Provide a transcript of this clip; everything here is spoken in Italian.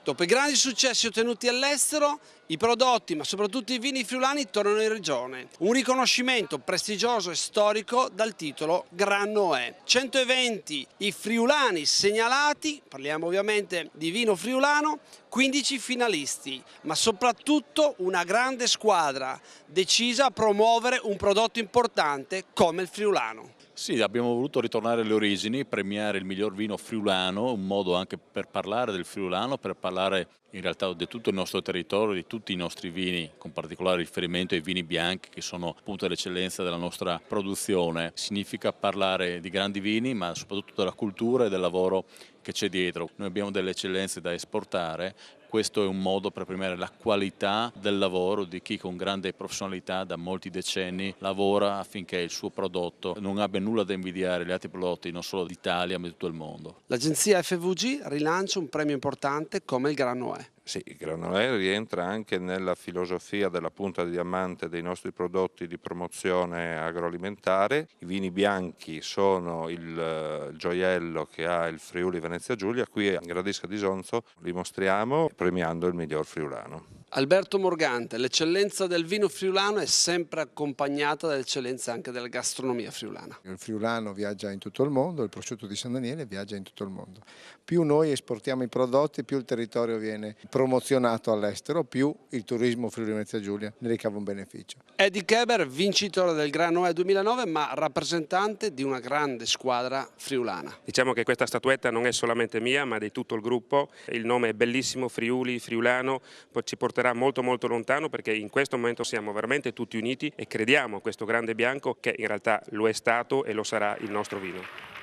Dopo i grandi successi ottenuti all'estero, i prodotti, ma soprattutto i vini friulani, tornano in regione. Un riconoscimento prestigioso e storico dal titolo Gran Noè. 100 eventi, i friulani segnalati, parliamo ovviamente di vino friulano, 15 finalisti, ma soprattutto una grande squadra decisa a promuovere un prodotto importante come il friulano. Sì, abbiamo voluto ritornare alle origini, premiare il miglior vino friulano, un modo anche per parlare del friulano, per parlare in realtà di tutto il nostro territorio, di tutti i nostri vini, con particolare riferimento ai vini bianchi che sono appunto l'eccellenza della nostra produzione. Significa parlare di grandi vini, ma soprattutto della cultura e del lavoro che c'è dietro. Noi abbiamo delle eccellenze da esportare. Questo è un modo per premiare la qualità del lavoro di chi con grande professionalità da molti decenni lavora affinché il suo prodotto non abbia nulla da invidiare agli altri prodotti non solo d'Italia ma di tutto il mondo. L'agenzia FVG rilancia un premio importante come il Gran Noè. Sì, il Gran Noè rientra anche nella filosofia della punta di diamante dei nostri prodotti di promozione agroalimentare. I vini bianchi sono il gioiello che ha il Friuli Venezia Giulia, qui a Gradisca di Sonzo li mostriamo premiando il miglior friulano. Alberto Morgante, l'eccellenza del vino friulano è sempre accompagnata dall'eccellenza anche della gastronomia friulana. Il friulano viaggia in tutto il mondo, il prosciutto di San Daniele viaggia in tutto il mondo. Più noi esportiamo i prodotti, più il territorio viene promozionato all'estero, più il turismo Friuli Venezia Giulia ne ricava un beneficio. Eddie Keber, vincitore del Gran Noè 2009, ma rappresentante di una grande squadra friulana. Diciamo che questa statuetta non è solamente mia, ma di tutto il gruppo. Il nome è bellissimo, Friuli, friulano, poi ci porterà molto lontano perché in questo momento siamo veramente tutti uniti e crediamo a questo grande bianco che in realtà lo è stato e lo sarà il nostro vino.